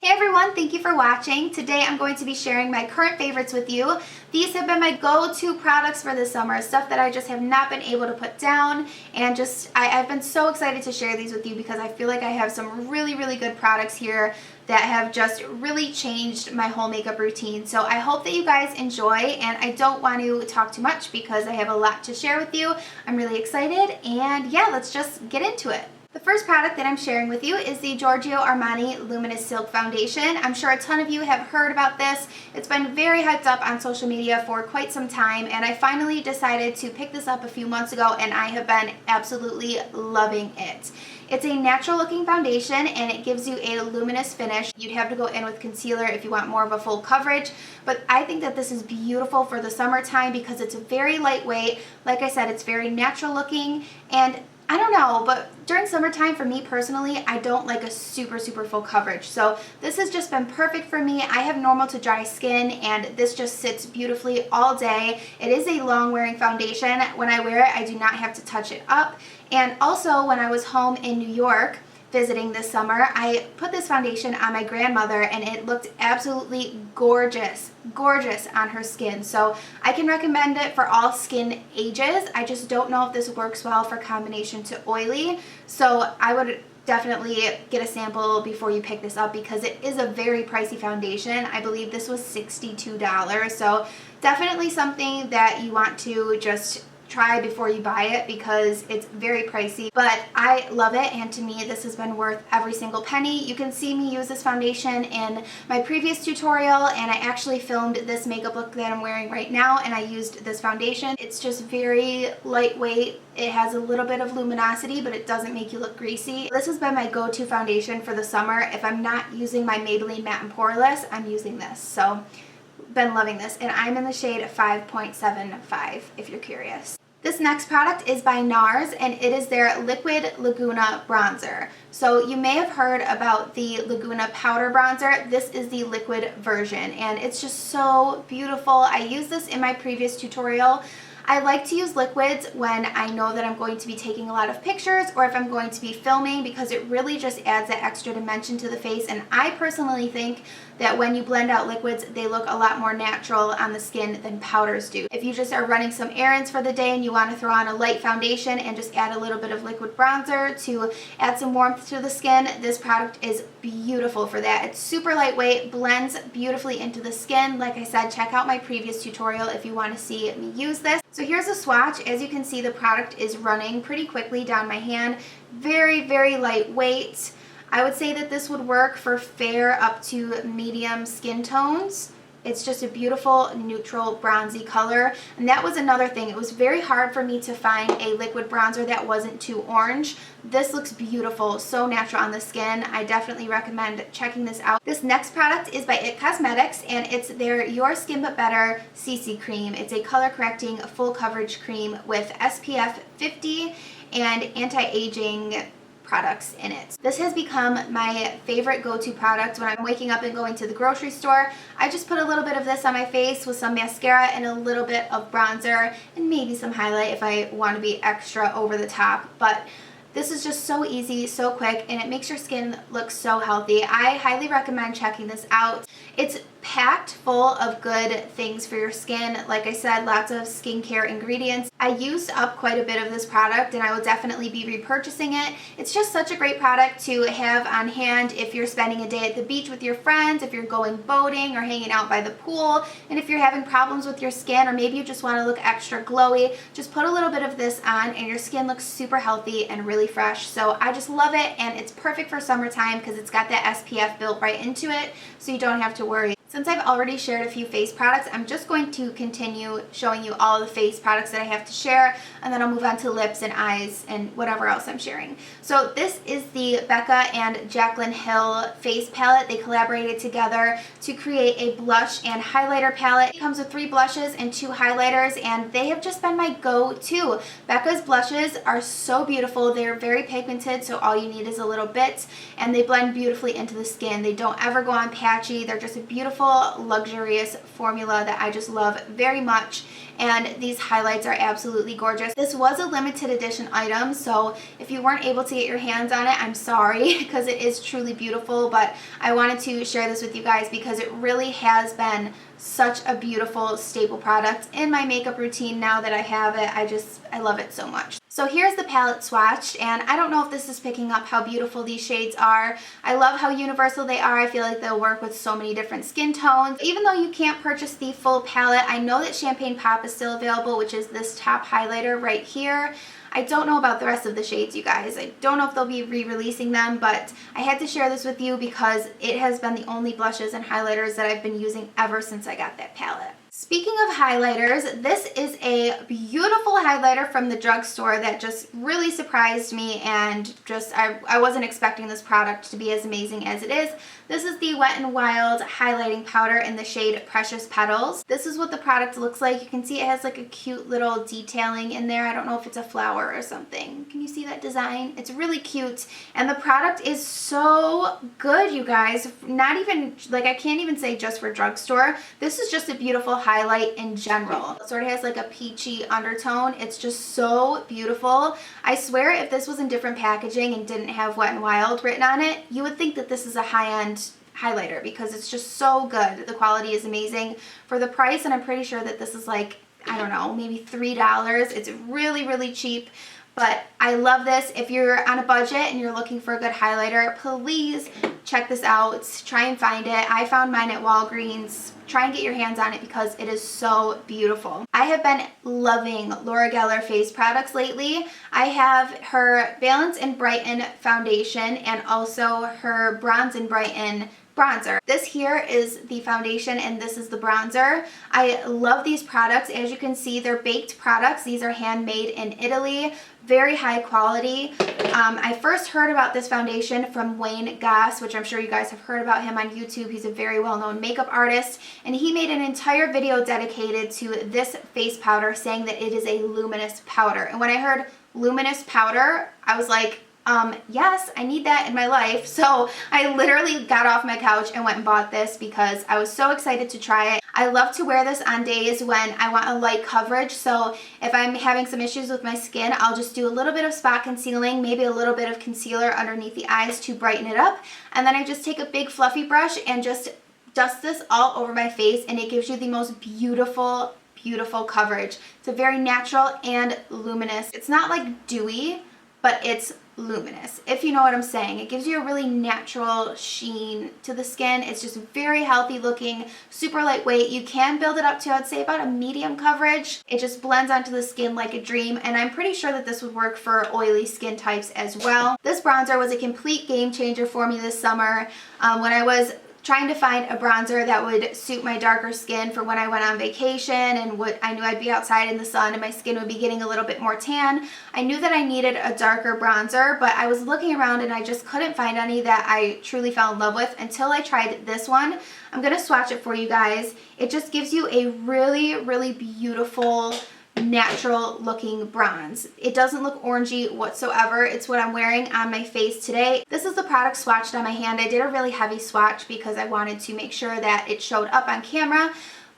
Hey everyone, thank you for watching. Today I'm going to be sharing my current favorites with you. These have been my go-to products for the summer, stuff that I just have not been able to put down, and I've been so excited to share these with you because I feel like I have some really good products here that have just really changed my whole makeup routine. So I hope that you guys enjoy, and I don't want to talk too much because I have a lot to share with you. I'm really excited, and yeah, let's just get into it. The first product that I'm sharing with you is the Giorgio Armani Luminous Silk Foundation. I'm sure a ton of you have heard about this. It's been very hyped up on social media for quite some time, and I finally decided to pick this up a few months ago, and I have been absolutely loving it. It's a natural looking foundation and it gives you a luminous finish. You'd have to go in with concealer if you want more of a full coverage, but I think that this is beautiful for the summertime because it's very lightweight. Like I said, it's very natural looking, and I don't know, but during summertime for me personally, I don't like a super full coverage. So this has just been perfect for me. I have normal to dry skin and this just sits beautifully all day. It is a long wearing foundation. When I wear it, I do not have to touch it up. And also when I was home in New York visiting this summer, I put this foundation on my grandmother and it looked absolutely gorgeous on her skin. So I can recommend it for all skin ages. I just don't know if this works well for combination to oily. So I would definitely get a sample before you pick this up because it is a very pricey foundation. I believe this was $62. So definitely something that you want to just try before you buy it because it's very pricey, but I love it, and to me this has been worth every single penny. You can see me use this foundation in my previous tutorial, and I actually filmed this makeup look that I'm wearing right now, and I used this foundation. It's just very lightweight. It has a little bit of luminosity, but it doesn't make you look greasy. This has been my go-to foundation for the summer. If I'm not using my Maybelline Matte and Poreless, I'm using this. So been loving this, and I'm in the shade 5.75 if you're curious. This next product is by NARS, and it is their Liquid Laguna Bronzer. So you may have heard about the Laguna Powder Bronzer. This is the liquid version, and it's just so beautiful. I used this in my previous tutorial. I like to use liquids when I know that I'm going to be taking a lot of pictures or if I'm going to be filming because it really just adds that extra dimension to the face, and I personally think that when you blend out liquids, they look a lot more natural on the skin than powders do. If you just are running some errands for the day and you want to throw on a light foundation and just add a little bit of liquid bronzer to add some warmth to the skin, this product is beautiful for that. It's super lightweight, blends beautifully into the skin. Like I said, check out my previous tutorial if you want to see me use this. So here's a swatch. As you can see, the product is running pretty quickly down my hand. Very lightweight. I would say that this would work for fair up to medium skin tones. It's just a beautiful neutral bronzy color, and that was another thing. It was very hard for me to find a liquid bronzer that wasn't too orange. This looks beautiful, so natural on the skin. I definitely recommend checking this out. This next product is by IT Cosmetics, and it's their Your Skin But Better CC Cream. It's a color correcting full coverage cream with SPF 50 and anti-aging products in it. This has become my favorite go-to product when I'm waking up and going to the grocery store. I just put a little bit of this on my face with some mascara and a little bit of bronzer and maybe some highlight if I want to be extra over the top. But this is just so easy, so quick, and it makes your skin look so healthy. I highly recommend checking this out. It's packed full of good things for your skin. Like I said, lots of skincare ingredients. I used up quite a bit of this product, and I will definitely be repurchasing it. It's just such a great product to have on hand if you're spending a day at the beach with your friends, if you're going boating or hanging out by the pool, and if you're having problems with your skin, or maybe you just want to look extra glowy, just put a little bit of this on and your skin looks super healthy and really fresh. So I just love it, and it's perfect for summertime because it's got that SPF built right into it, so you don't have to worry. Since I've already shared a few face products, I'm just going to continue showing you all of the face products that I have to share, and then I'll move on to lips and eyes and whatever else I'm sharing. So this is the Becca and Jaclyn Hill face palette. They collaborated together to create a blush and highlighter palette. It comes with 3 blushes and 2 highlighters, and they have just been my go-to. Becca's blushes are so beautiful. They're very pigmented, so all you need is a little bit, and they blend beautifully into the skin. They don't ever go on patchy. They're just a beautiful beautiful, luxurious formula that I just love very much. And these highlights are absolutely gorgeous. This was a limited edition item, so if you weren't able to get your hands on it, I'm sorry, because it is truly beautiful, but I wanted to share this with you guys because it really has been such a beautiful staple product in my makeup routine now that I have it. I love it so much. So here's the palette swatched, and I don't know if this is picking up how beautiful these shades are. I love how universal they are. I feel like they'll work with so many different skin tones. Even though you can't purchase the full palette, I know that Champagne Pop is still available, which is this top highlighter right here. I don't know about the rest of the shades, you guys. I don't know if they'll be re-releasing them, but I had to share this with you because it has been the only blushes and highlighters that I've been using ever since I got that palette. Speaking of highlighters, this is a beautiful highlighter from the drugstore that just really surprised me, and just I wasn't expecting this product to be as amazing as it is. This is the Wet n Wild highlighting powder in the shade Precious Petals. This is what the product looks like. You can see it has like a cute little detailing in there. I don't know if it's a flower or something. Can you see that design? It's really cute, and the product is so good, you guys. Not even, like, I can't even say just for drugstore. This is just a beautiful highlight in general. It sort of has like a peachy undertone. It's just so beautiful. I swear if this was in different packaging and didn't have Wet n Wild written on it, you would think that this is a high-end highlighter because it's just so good. The quality is amazing for the price, and I'm pretty sure that this is like, I don't know, maybe $3. It's really, really cheap. But I love this. If you're on a budget and you're looking for a good highlighter, please check this out. Try and find it. I found mine at Walgreens. Try and get your hands on it because it is so beautiful. I have been loving Laura Geller face products lately. I have her Balance and Brighten foundation and also her Bronze and Brighten bronzer. This here is the foundation and this is the bronzer. I love these products. As you can see, they're baked products. These are handmade in Italy. Very high quality. I first heard about this foundation from Wayne Goss, which I'm sure you guys have heard about him on YouTube. He's a very well-known makeup artist, and he made an entire video dedicated to this face powder, saying that it is a luminous powder. And when I heard luminous powder, I was like, yes, I need that in my life. So I literally got off my couch and went and bought this because I was so excited to try it. I love to wear this on days when I want a light coverage. So if I'm having some issues with my skin, I'll just do a little bit of spot concealing, maybe a little bit of concealer underneath the eyes to brighten it up. And then I just take a big fluffy brush and just dust this all over my face, and it gives you the most beautiful, beautiful coverage. It's a very natural and luminous. It's not like dewy, but it's luminous, if you know what I'm saying. It gives you a really natural sheen to the skin. It's just very healthy looking, super lightweight. You can build it up to, I'd say, about a medium coverage. It just blends onto the skin like a dream, and I'm pretty sure that this would work for oily skin types as well. This bronzer was a complete game changer for me this summer when I was trying to find a bronzer that would suit my darker skin for when I went on vacation and I knew I'd be outside in the sun and my skin would be getting a little bit more tan. I knew that I needed a darker bronzer, but I was looking around and I just couldn't find any that I truly fell in love with until I tried this one. I'm going to swatch it for you guys. It just gives you a really, really beautiful, natural looking bronze. It doesn't look orangey whatsoever. It's what I'm wearing on my face today. This is the product swatched on my hand. I did a really heavy swatch because I wanted to make sure that it showed up on camera,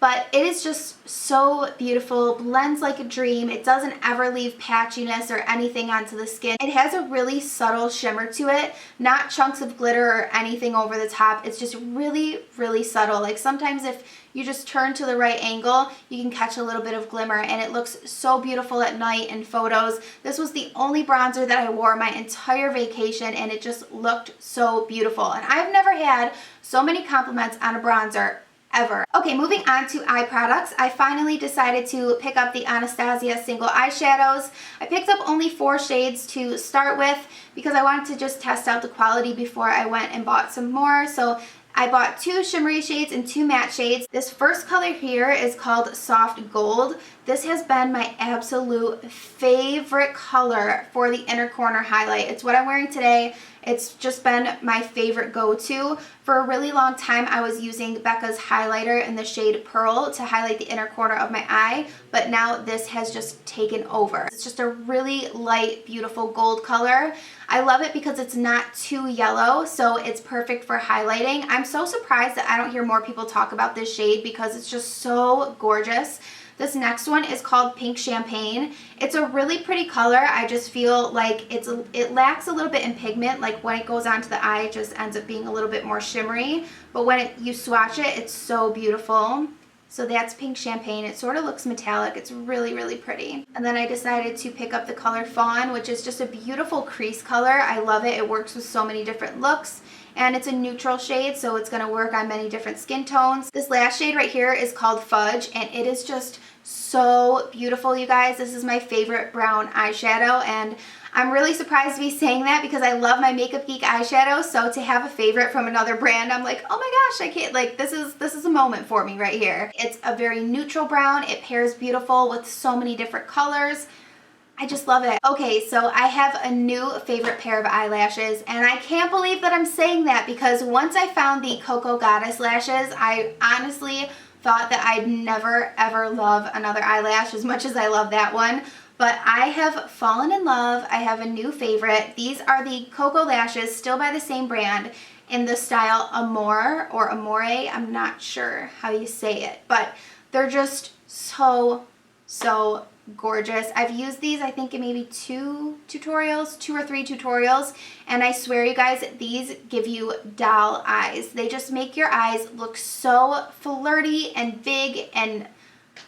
but it is just so beautiful, blends like a dream. It doesn't ever leave patchiness or anything onto the skin. It has a really subtle shimmer to it, not chunks of glitter or anything over the top. It's just really, really subtle. Like sometimes if you just turn to the right angle, you can catch a little bit of glimmer, and it looks so beautiful at night in photos. This was the only bronzer that I wore my entire vacation, and it just looked so beautiful. And I've never had so many compliments on a bronzer ever. Okay, moving on to eye products. I finally decided to pick up the Anastasia single eyeshadows. I picked up only 4 shades to start with because I wanted to just test out the quality before I went and bought some more. So I bought 2 shimmery shades and 2 matte shades. This first color here is called Soft Gold. This has been my absolute favorite color for the inner corner highlight. It's what I'm wearing today. It's just been my favorite go-to. For a really long time, I was using Becca's highlighter in the shade Pearl to highlight the inner corner of my eye, but now this has just taken over. It's just a really light, beautiful gold color. I love it because it's not too yellow, so it's perfect for highlighting. I'm so surprised that I don't hear more people talk about this shade because it's just so gorgeous. This next one is called Pink Champagne. It's a really pretty color. I just feel like it lacks a little bit in pigment. Like when it goes onto the eye, it just ends up being a little bit more shimmery. But when you swatch it, it's so beautiful. So that's Pink Champagne. It sort of looks metallic. It's really, really pretty. And then I decided to pick up the color Fawn, which is just a beautiful crease color. I love it. It works with so many different looks. And it's a neutral shade, so it's going to work on many different skin tones. This last shade right here is called Fudge, and it is just so beautiful, you guys. This is my favorite brown eyeshadow, and I'm really surprised to be saying that because I love my Makeup Geek eyeshadows, so to have a favorite from another brand, I'm like, oh my gosh, I can't, like, this is a moment for me right here. It's a very neutral brown. It pairs beautiful with so many different colors. I just love it. Okay, so I have a new favorite pair of eyelashes, and I can't believe that I'm saying that because once I found the Cocoa Goddess lashes, I honestly thought that I'd never ever love another eyelash as much as I love that one. But I have fallen in love. I have a new favorite. These are the Cocoa lashes, still by the same brand, in the style Amore or Amore. I'm not sure how you say it, but they're just so gorgeous. I've used these I think in maybe two or three tutorials, and I swear you guys, these give you doll eyes. They just make your eyes look so flirty and big and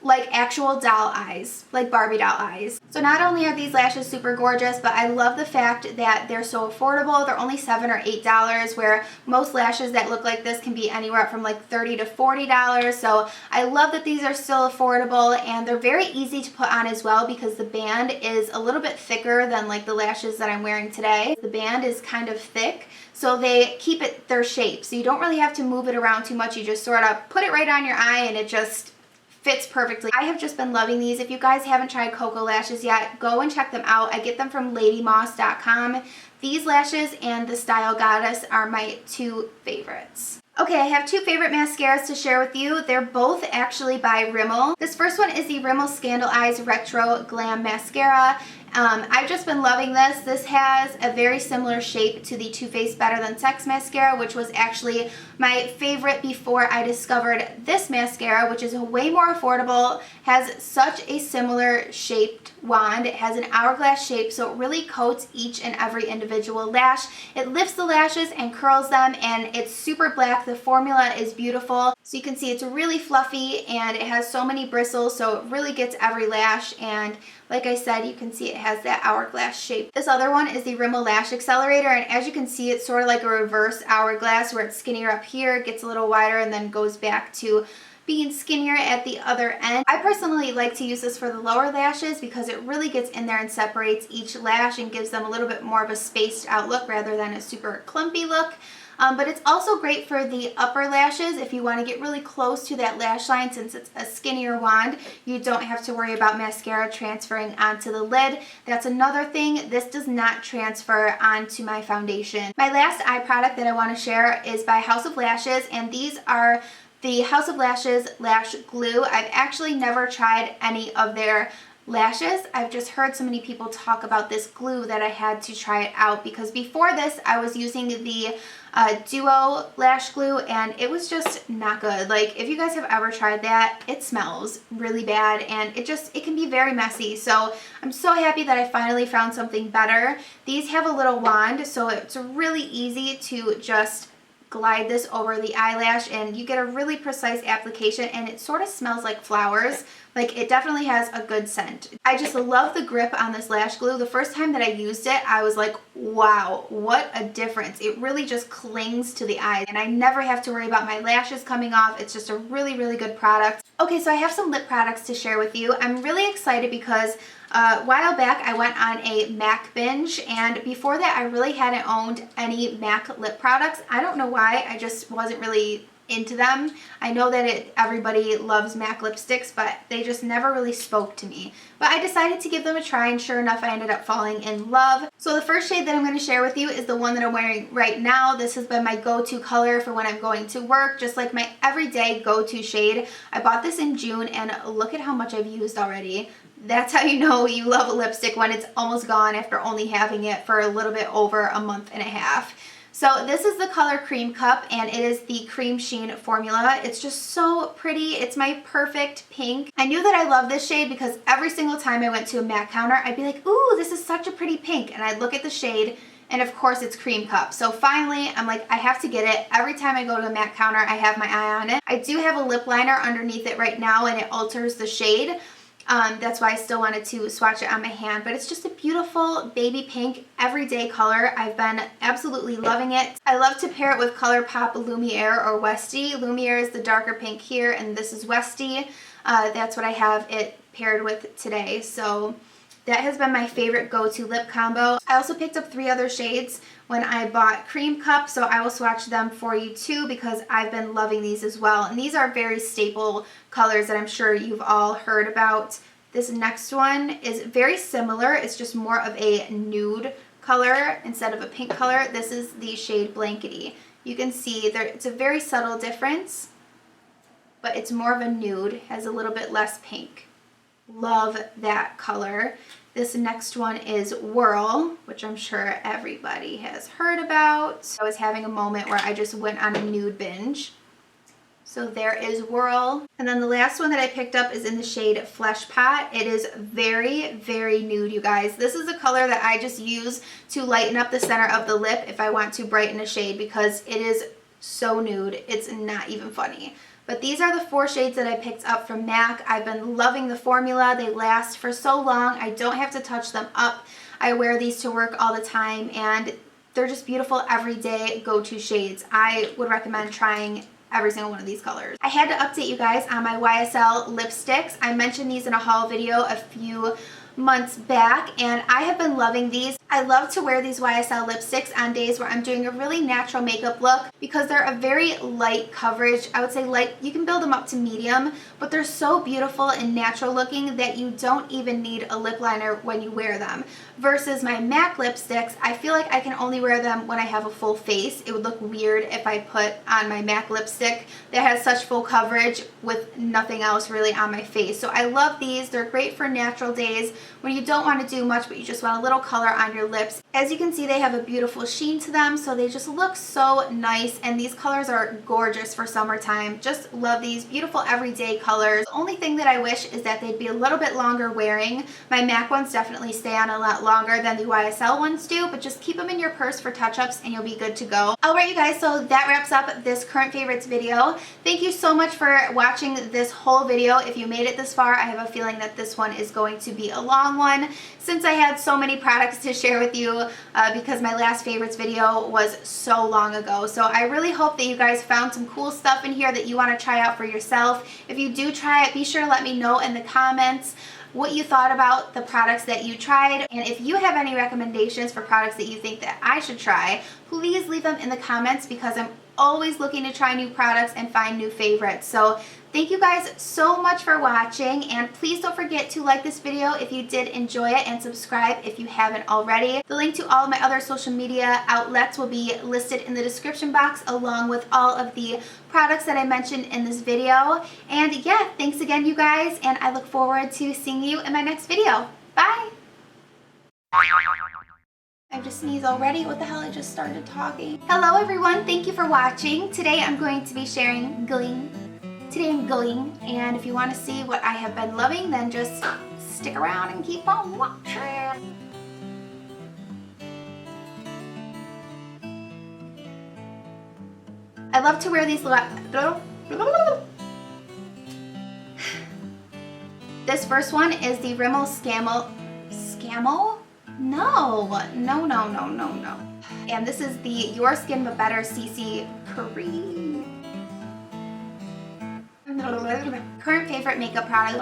like actual doll eyes, like Barbie doll eyes. So not only are these lashes super gorgeous, but I love the fact that they're so affordable. They're only $7 or $8, where most lashes that look like this can be anywhere up from like $30 to $40. So I love that these are still affordable, and they're very easy to put on as well because the band is a little bit thicker than like the lashes that I'm wearing today. The band is kind of thick, so they keep it their shape. So you don't really have to move it around too much. You just sort of put it right on your eye and it just fits perfectly. I have just been loving these. If you guys haven't tried Cocoa lashes yet, go and check them out. I get them from ladymoss.com. These lashes and the Style Goddess are my two favorites. Okay, I have two favorite mascaras to share with you. They're both actually by Rimmel. This first one is the Rimmel Scandal Eyes Retro Glam Mascara. I've just been loving this. This has a very similar shape to the Too Faced Better Than Sex mascara, which was actually my favorite before I discovered this mascara, which is way more affordable, has such a similar shaped wand. It has an hourglass shape, so it really coats each and every individual lash. It lifts the lashes and curls them, and it's super black. The formula is beautiful. So you can see it's really fluffy, and it has so many bristles, so it really gets every lash, and like I said, you can see it has that hourglass shape. This other one is the Rimmel Lash Accelerator, and as you can see, it's sort of like a reverse hourglass where it's skinnier up here, gets a little wider, and then goes back to being skinnier at the other end. I personally like to use this for the lower lashes because it really gets in there and separates each lash and gives them a little bit more of a spaced out look rather than a super clumpy look. But it's also great for the upper lashes if you want to get really close to that lash line. Since it's a skinnier wand, you don't have to worry about mascara transferring onto the lid. That's another thing. This does not transfer onto my foundation. My last eye product that I want to share is by House of Lashes, and these are the House of Lashes Lash Glue. I've actually never tried any of their lashes. I've just heard so many people talk about this glue that I had to try it out, because before this I was using the Duo Lash Glue, and it was just not good. Like, if you guys have ever tried that, it smells really bad, and it can be very messy. So I'm so happy that I finally found something better. These have a little wand, so it's really easy to just glide this over the eyelash, and you get a really precise application, and it sort of smells like flowers. Like, it definitely has a good scent. I just love the grip on this lash glue. The first time that I used it, I was like, wow, what a difference. It really just clings to the eye, and I never have to worry about my lashes coming off. It's just a really, really good product. Okay, so I have some lip products to share with you. I'm really excited because a while back I went on a MAC binge, and before that I really hadn't owned any MAC lip products. I don't know why, I just wasn't really into them. I know that everybody loves MAC lipsticks, but they just never really spoke to me. But I decided to give them a try, and sure enough, I ended up falling in love. So the first shade that I'm going to share with you is the one that I'm wearing right now. This has been my go-to color for when I'm going to work, just like my everyday go-to shade. I bought this in June, and look at how much I've used already. That's how you know you love a lipstick, when it's almost gone after only having it for a little bit over a month and a half. So this is the color Cream Cup, and it is the Cream Sheen formula. It's just so pretty. It's my perfect pink. I knew that I loved this shade because every single time I went to a MAC counter, I'd be like, ooh, this is such a pretty pink. And I'd look at the shade, and of course it's Cream Cup. So finally, I'm like, I have to get it. Every time I go to a MAC counter, I have my eye on it. I do have a lip liner underneath it right now, and it alters the shade. That's why I still wanted to swatch it on my hand, but it's just a beautiful baby pink everyday color. I've been absolutely loving it. I love to pair it with ColourPop Lumiere or Westie. Lumiere is the darker pink here, and this is Westie. That's what I have it paired with today. So that has been my favorite go-to lip combo. I also picked up 3 other shades when I bought Cream Cup, so I will swatch them for you too because I've been loving these as well. And these are very staple colors that I'm sure you've all heard about. This next one is very similar. It's just more of a nude color instead of a pink color. This is the shade Blankety. You can see there, it's a very subtle difference, but it's more of a nude, has a little bit less pink. Love that color. This next one is Whirl, which I'm sure everybody has heard about. I was having a moment where I just went on a nude binge. So there is Whirl. And then the last one that I picked up is in the shade Flesh Pot. It is very, very nude, you guys. This is a color that I just use to lighten up the center of the lip if I want to brighten a shade because it is so nude. It's not even funny. But these are the 4 shades that I picked up from MAC. I've been loving the formula. They last for so long. I don't have to touch them up. I wear these to work all the time, and they're just beautiful everyday go-to shades. I would recommend trying every single one of these colors. I had to update you guys on my YSL lipsticks. I mentioned these in a haul video a few months back, and I have been loving these. I love to wear these YSL lipsticks on days where I'm doing a really natural makeup look because they're a very light coverage. I would say light, you can build them up to medium, but they're so beautiful and natural looking that you don't even need a lip liner when you wear them. Versus my MAC lipsticks, I feel like I can only wear them when I have a full face. It would look weird if I put on my MAC lipstick that has such full coverage with nothing else really on my face. So I love these. They're great for natural days when you don't want to do much but you just want a little color on your lips. As you can see, they have a beautiful sheen to them, so they just look so nice, and these colors are gorgeous for summertime. Just love these beautiful everyday colors. The only thing that I wish is that they'd be a little bit longer wearing. My MAC ones definitely stay on a lot longer than the YSL ones do, but just keep them in your purse for touch-ups and you'll be good to go. Alright you guys, so that wraps up this current favorites video. Thank you so much for watching this whole video. If you made it this far, I have a feeling that this one is going to be a long one since I had so many products to share with you because my last favorites video was so long ago. So I really hope that you guys found some cool stuff in here that you want to try out for yourself. If you do try it, be sure to let me know in the comments what you thought about the products that you tried, and if you have any recommendations for products that you think that I should try, please leave them in the comments because I'm always looking to try new products and find new favorites. So thank you guys so much for watching, and please don't forget to like this video if you did enjoy it and subscribe if you haven't already. The link to all of my other social media outlets will be listed in the description box along with all of the products that I mentioned in this video. And yeah, thanks again you guys, and I look forward to seeing you in my next video. Bye! I have to sneeze already. What the hell? I just started talking. Hello everyone, thank you for watching. Today I'm going to be sharing going. Today I'm going, and if you want to see what I have been loving, then just stick around and keep on watching. I love to wear these This first one is the Rimmel Scammo? No. And this is the Your Skin But Better CC Cream. Current favorite makeup product.